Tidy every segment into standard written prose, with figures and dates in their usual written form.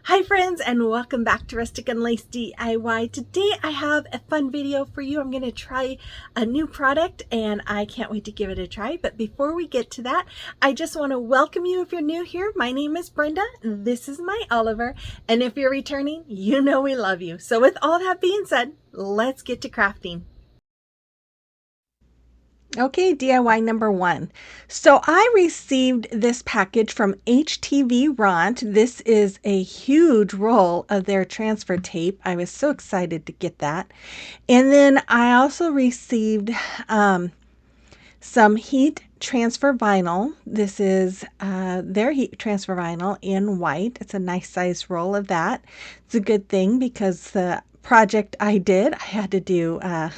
Hi friends, and welcome back to Rustic and Lace DIY. Today I have a fun video for you. I'm going to try a new product and I can't wait to give it a try. But before we get to that, I just want to welcome you if you're new here. My name is Brenda, this is my Oliver, and if you're returning, you know we love you. So with all that being said, let's get to crafting. Okay, DIY number one. So I received this package from HTVRont. This is a huge roll of their transfer tape. I was so excited to get that. And then I also received some heat transfer vinyl. This is their heat transfer vinyl in white. It's a nice size roll of that. It's a good thing because the project I did, I had to do a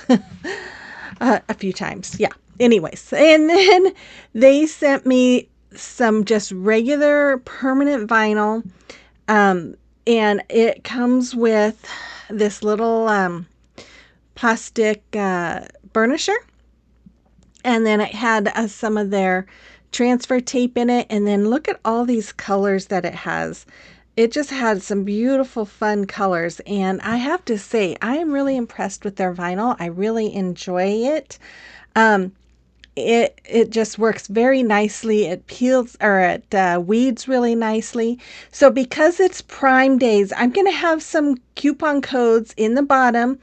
few times. Yeah. Anyways, and then they sent me some just regular permanent vinyl. And it comes with this little plastic burnisher. And then it had some of their transfer tape in it. And then look at all these colors that it has. It just had some beautiful, fun colors. And I have to say, I am really impressed with their vinyl. I really enjoy it. It just works very nicely. It peels or it weeds really nicely. So because it's Prime Days, I'm going to have some coupon codes in the bottom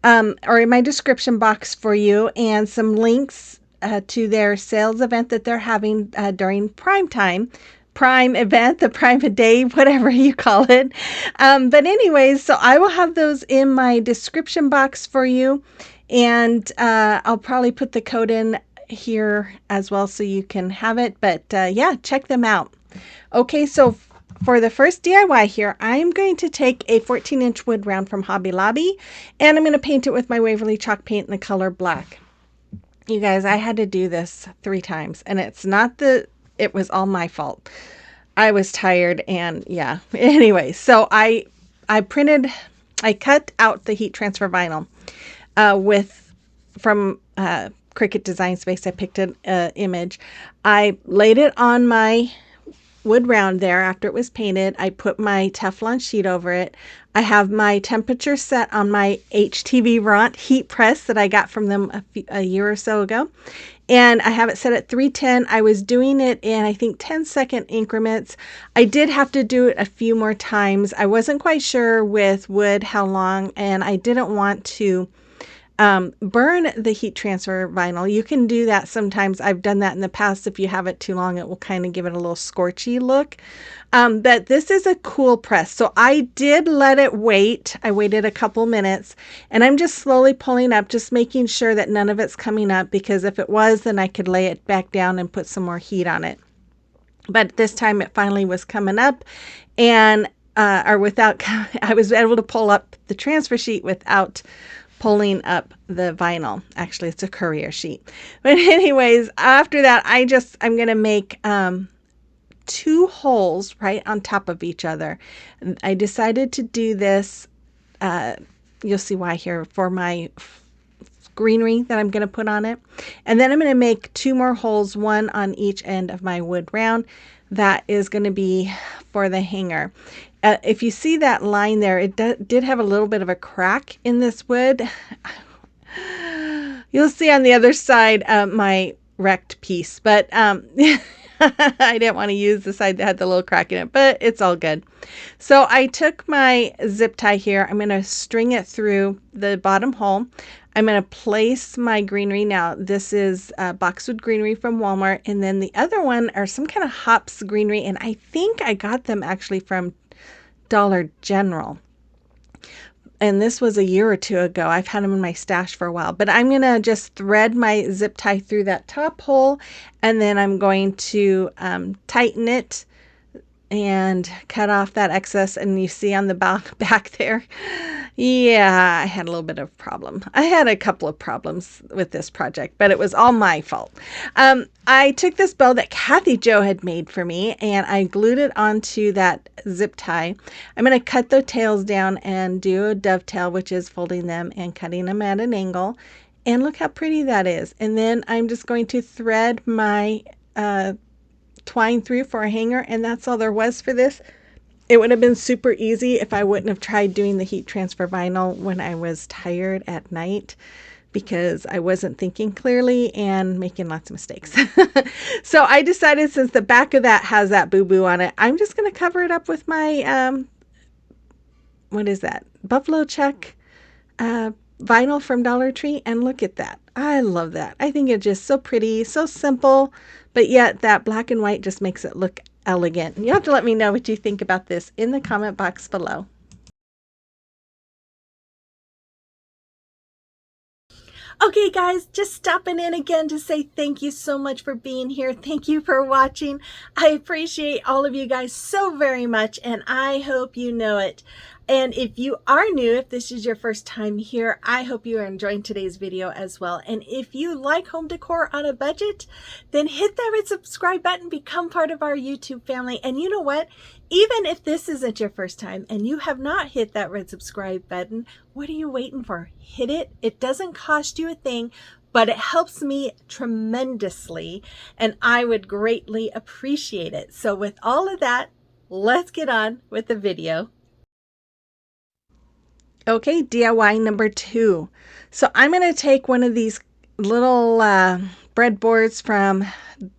or in my description box for you, and some links to their sales event that they're having during Prime event, the Prime Day, whatever you call it. But anyways, so I will have those in my description box for you. And I'll probably put the code in here as well so you can have it. But yeah, check them out. Okay, so for the first DIY here, I'm going to take a 14-inch wood round from Hobby Lobby, and I'm going to paint it with my Waverly chalk paint in the color black. You guys, I had to do this 3 times, and it was all my fault. I was tired, and yeah. Anyway, so I cut out the heat transfer vinyl from Cricut Design Space. I picked an image. I laid it on my wood round there after it was painted. I put my Teflon sheet over it. I have my temperature set on my HTVRont heat press that I got from them a year or so ago. And I have it set at 310. I was doing it in, I think, 10-second increments. I did have to do it a few more times. I wasn't quite sure with wood how long, and I didn't want to burn the heat transfer vinyl. You can do that sometimes. I've done that in the past. If you have it too long, it will kind of give it a little scorchy look. But this is a cool press. So I did let it wait. I waited a couple minutes, and I'm just slowly pulling up, just making sure that none of it's coming up, because if it was, then I could lay it back down and put some more heat on it. But this time it finally was coming up, and I was able to pull up the transfer sheet without pulling up the vinyl. Actually, it's a courier sheet. But anyways, after that, I'm going to make 2 holes right on top of each other. I decided to do this, you'll see why here, for my greenery that I'm going to put on it. And then I'm going to make 2 more holes, one on each end of my wood round. That is going to be for the hanger. If you see that line there, it did have a little bit of a crack in this wood. You'll see on the other side my wrecked piece, but I didn't want to use the side that had the little crack in it, but it's all good. So I took my zip tie here. I'm going to string it through the bottom hole. I'm going to place my greenery. Now, this is boxwood greenery from Walmart, and then the other one are some kind of hops greenery, and I think I got them actually from Dollar General. And this was a year or 2 ago. I've had them in my stash for a while. But I'm going to just thread my zip tie through that top hole, and then I'm going to tighten it and cut off that excess. And you see on the back there, yeah, I had a little bit of problem. I had a couple of problems with this project, but it was all my fault. I took this bow that Kathy Jo had made for me, and I glued it onto that zip tie. I'm going to cut the tails down and do a dovetail, which is folding them and cutting them at an angle. And look how pretty that is. And then I'm just going to thread my twine through for a hanger, and that's all there was for this. It would have been super easy if I wouldn't have tried doing the heat transfer vinyl when I was tired at night, because I wasn't thinking clearly and making lots of mistakes. So I decided, since the back of that has that boo-boo on it, I'm just going to cover it up with my, what is that? Buffalo check uh, vinyl from Dollar Tree. And look at that. I love that. I think it's just so pretty, so simple, but yet that black and white just makes it look elegant. You have to let me know what you think about this in the comment box below. Okay, guys, just stopping in again to say thank you so much for being here. Thank you for watching. I appreciate all of you guys so very much, and I hope you know it. And if you are new, if this is your first time here, I hope you are enjoying today's video as well. And if you like home decor on a budget, then hit that red subscribe button, become part of our YouTube family. And you know what? Even if this isn't your first time and you have not hit that red subscribe button, what are you waiting for? Hit it. It doesn't cost you a thing, but it helps me tremendously, and I would greatly appreciate it. So with all of that, let's get on with the video. Okay, DIY number 2. So I'm going to take one of these little breadboards from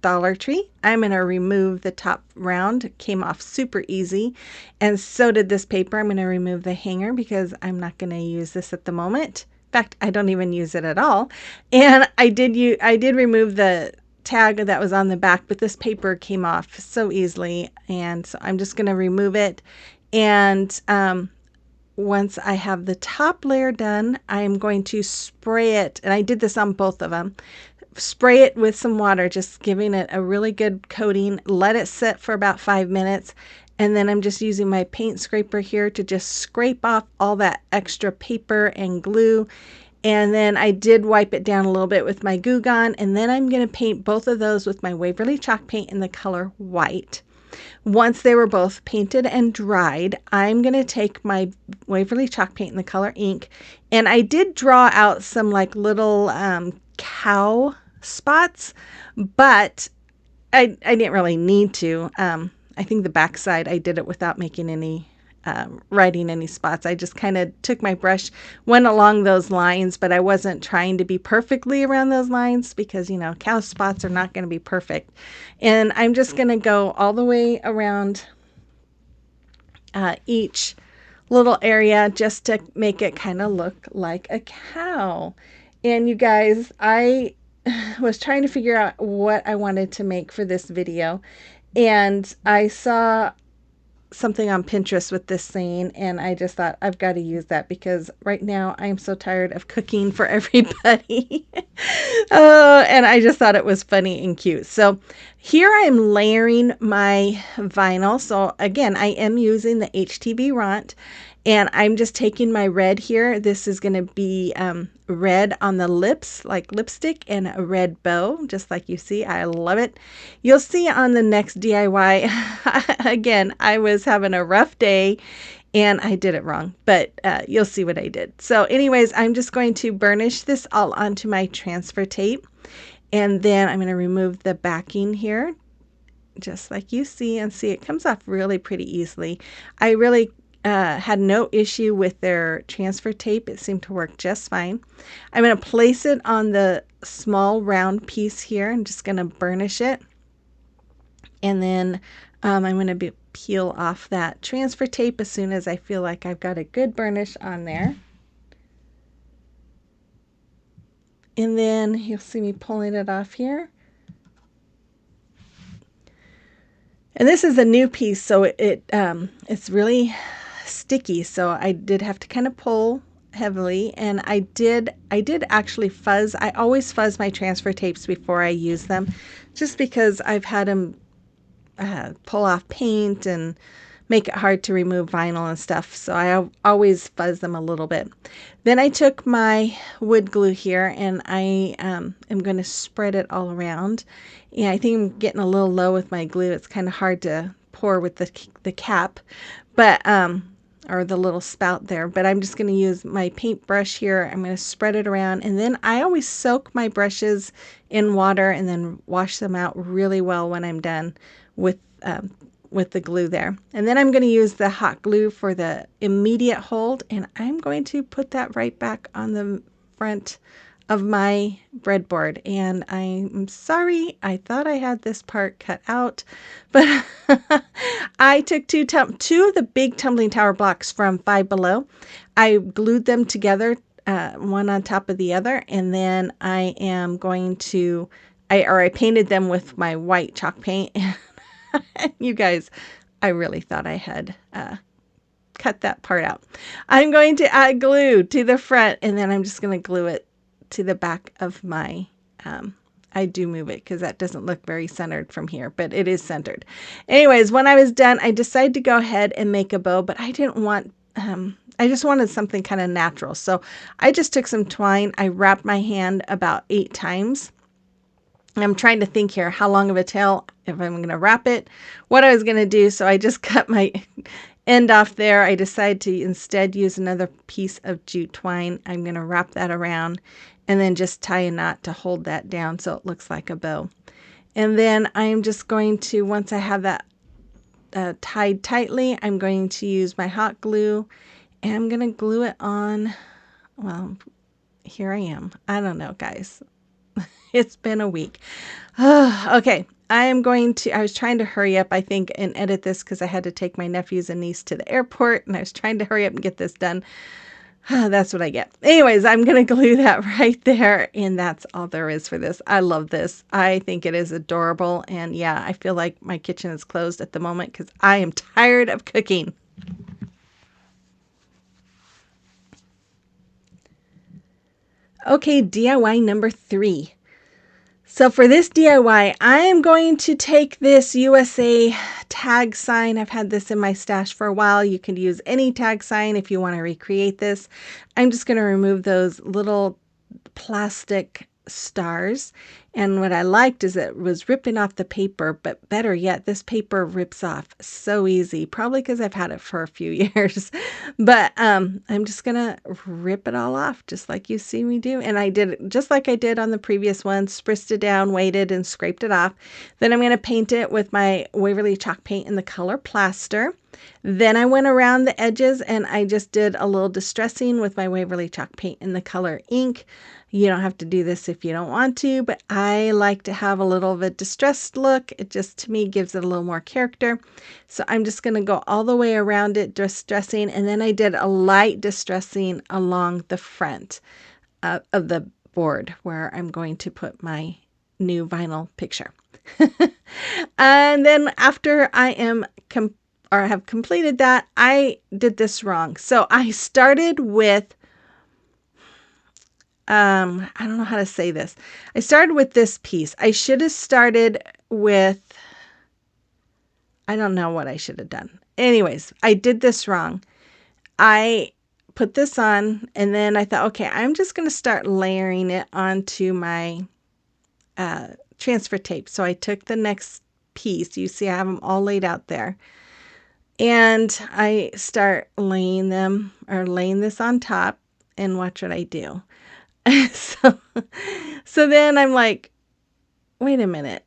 Dollar Tree. I'm going to remove the top round. It came off super easy, and so did this paper. I'm going to remove the hanger because I'm not going to use this at the moment. In fact, I don't even use it at all. And I did remove the tag that was on the back, but this paper came off so easily, and so I'm just going to remove it. And once I have the top layer done, I'm going to spray it, and I did this on both of them. Spray it with some water, just giving it a really good coating. Let it sit for about 5 minutes, and then I'm just using my paint scraper here to just scrape off all that extra paper and glue. And then I did wipe it down a little bit with my Goo Gone, and then I'm going to paint both of those with my Waverly chalk paint in the color white. Once they were both painted and dried, I'm going to take my Waverly chalk paint in the color ink, and I did draw out some like little cow spots, but I didn't really need to. I think the back side I did it without making any writing any spots. I just kind of took my brush, went along those lines, but I wasn't trying to be perfectly around those lines because, you know, cow spots are not going to be perfect. And I'm just going to go all the way around each little area just to make it kind of look like a cow. And you guys, I was trying to figure out what I wanted to make for this video, and I saw something on Pinterest with this saying, and I just thought I've got to use that because right now I'm so tired of cooking for everybody. And I just thought it was funny and cute. So here I am layering my vinyl. So again, I am using the HTVRont, and I'm just taking my red here. This is going to be red on the lips, like lipstick, and a red bow, just like you see. I love it. You'll see on the next DIY, again, I was having a rough day and I did it wrong, but you'll see what I did. So anyways, I'm just going to burnish this all onto my transfer tape, and then I'm going to remove the backing here, just like you see, and see it comes off really pretty easily. I really had no issue with their transfer tape. It seemed to work just fine. I'm going to place it on the small round piece here. I'm just going to burnish it. And then I'm going to peel off that transfer tape as soon as I feel like I've got a good burnish on there. And then you'll see me pulling it off here. And this is a new piece, so it's really sticky, so I did have to kind of pull heavily, and I did actually fuzz. I always fuzz my transfer tapes before I use them, just because I've had them pull off paint and make it hard to remove vinyl and stuff, so I always fuzz them a little bit. Then I took my wood glue here, and I am going to spread it all around. Yeah, I think I'm getting a little low with my glue. It's kind of hard to pour with the cap, but or the little spout there, but I'm just going to use my paintbrush here. I'm going to spread it around, and then I always soak my brushes in water and then wash them out really well when I'm done with with the glue there. And then I'm going to use the hot glue for the immediate hold, and I'm going to put that right back on the front of my breadboard. And I'm sorry, I thought I had this part cut out, but I took two of the big tumbling tower blocks from Five Below. I glued them together, one on top of the other, and then I am going to, I painted them with my white chalk paint. You guys, I really thought I had cut that part out. I'm going to add glue to the front, and then I'm just going to glue it to the back of my, I do move it because that doesn't look very centered from here, but it is centered. Anyways, when I was done, I decided to go ahead and make a bow, but I didn't want, I just wanted something kind of natural. So I just took some twine. I wrapped my hand about 8 times. I'm trying to think here how long of a tail, if I'm going to wrap it, what I was going to do. So I just cut my end off there. I decided to instead use another piece of jute twine. I'm going to wrap that around and then just tie a knot to hold that down so it looks like a bow. And then I'm just going to, once I have that tied tightly, I'm going to use my hot glue and I'm going to glue it on. Well, here I am. I don't know, guys. It's been a week. Okay, I was trying to hurry up, I think, and edit this because I had to take my nephews and niece to the airport, and I was trying to hurry up and get this done. That's what I get. Anyways, I'm going to glue that right there, and that's all there is for this. I love this. I think it is adorable, and yeah, I feel like my kitchen is closed at the moment because I am tired of cooking. Okay, DIY number 3. So for this DIY, I am going to take this USA tag sign. I've had this in my stash for a while. You can use any tag sign if you want to recreate this. I'm just going to remove those little plastic stars. And what I liked is it was ripping off the paper, but better yet, this paper rips off so easy, probably because I've had it for a few years. But I'm just going to rip it all off just like you see me do. And I did it just like I did on the previous one, spritzed it down, weighted, and scraped it off. Then I'm going to paint it with my Waverly chalk paint in the color plaster. Then I went around the edges and I just did a little distressing with my Waverly chalk paint in the color ink. You don't have to do this if you don't want to, but I like to have a little of a distressed look. It just, to me, gives it a little more character. So I'm just going to go all the way around it, distressing, and then I did a light distressing along the front of the board where I'm going to put my new vinyl picture. And then after I am have completed that, I did this wrong. So I started with I don't know how to say this. I started with this piece. I should have started with, I don't know what I should have done. Anyways, I did this wrong. I put this on and then I thought, okay, I'm just going to start layering it onto my transfer tape. So I took the next piece. You see, I have them all laid out there. And I start laying this on top, and watch what I do. So then I'm like, wait a minute.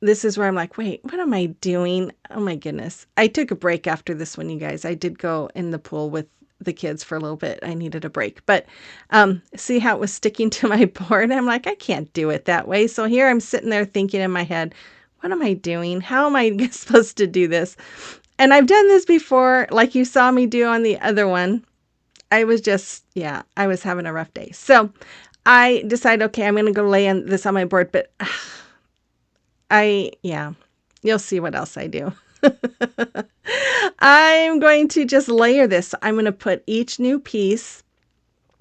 This is where I'm like, wait, what am I doing? Oh my goodness. I took a break after this one, you guys. I did go in the pool with the kids for a little bit. I needed a break. But see how it was sticking to my board? I'm like, I can't do it that way. So here I'm sitting there thinking in my head, what am I doing? How am I supposed to do this? And I've done this before, like you saw me do on the other one. I was just, yeah, I was having a rough day. So I decided, okay, I'm going to go lay this on my board, but you'll see what else I do. I'm going to just layer this. I'm going to put each new piece.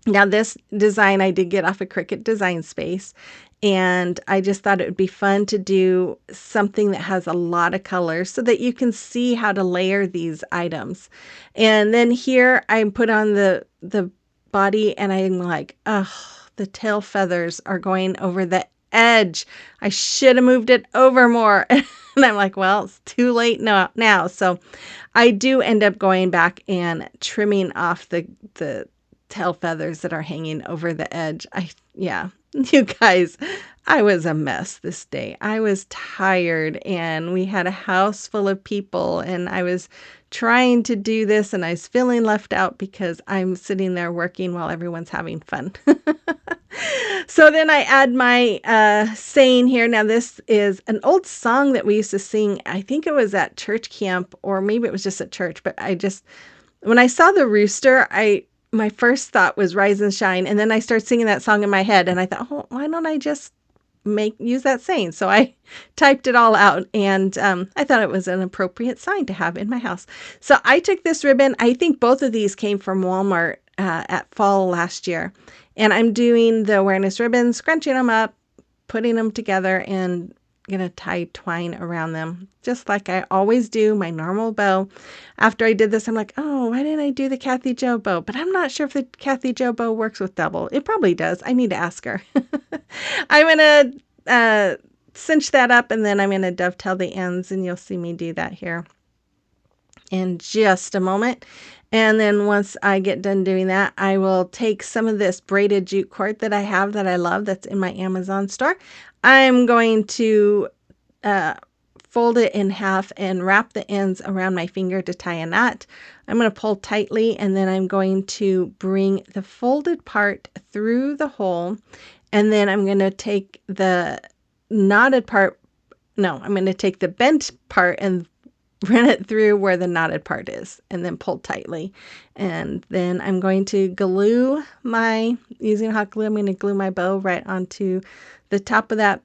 Now this design I did get off of Cricut Design Space, and I just thought it would be fun to do something that has a lot of colors so that you can see how to layer these items. And then here I put on the body, and I'm like, oh, the tail feathers are going over the edge. I should have moved it over more. And I'm like, well, it's too late now. So I do end up going back and trimming off the tail feathers that are hanging over the edge. You guys, I was a mess this day. I was tired and we had a house full of people and I was trying to do this and I was feeling left out because I'm sitting there working while everyone's having fun. So then I add my saying here. Now, this is an old song that we used to sing. I think it was at church camp or maybe it was just at church, but when I saw the rooster, my first thought was Rise and Shine. And then I started singing that song in my head and I thought, oh, why don't I just use that saying? So I typed it all out and I thought it was an appropriate sign to have in my house. So I took this ribbon. I think both of these came from Walmart at fall last year. And I'm doing the awareness ribbons, scrunching them up, putting them together, and going to tie twine around them, just like I always do my normal bow. After I did this, I'm like, oh, why didn't I do the Kathy Jo bow? But I'm not sure if the Kathy Jo bow works with double. It probably does. I need to ask her. I'm going to cinch that up, and then I'm going to dovetail the ends, and you'll see me do that here in just a moment. And then once I get done doing that, I will take some of this braided jute cord that I have that I love that's in my Amazon store. I'm going to fold it in half and wrap the ends around my finger to tie a knot. I'm going to pull tightly and then I'm going to bring the folded part through the hole, and then I'm going to take the knotted part, no, I'm going to take the bent part and run it through where the knotted part is and then pull tightly. And then I'm going to glue using hot glue, I'm going to glue my bow right onto the top of that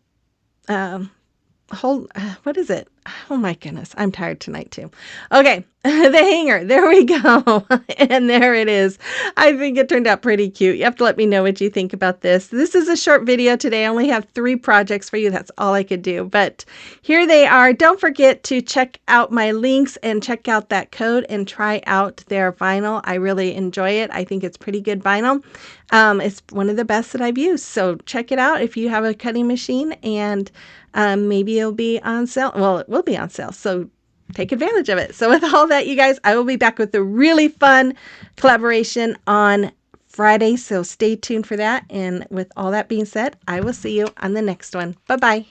what is it? Oh my goodness, I'm tired tonight too. Okay, the hanger, there we go. And there it is. I think it turned out pretty cute. You have to let me know what you think about this. This is a short video today. I only have 3 projects for you. That's all I could do. But here they are. Don't forget to check out my links and check out that code and try out their vinyl. I really enjoy it. I think it's pretty good vinyl. It's one of the best that I've used. So check it out if you have a cutting machine, and maybe it'll be on sale. Well, it will be on sale. So take advantage of it. So with all that, you guys, I will be back with a really fun collaboration on Friday. So stay tuned for that. And with all that being said, I will see you on the next one. Bye-bye.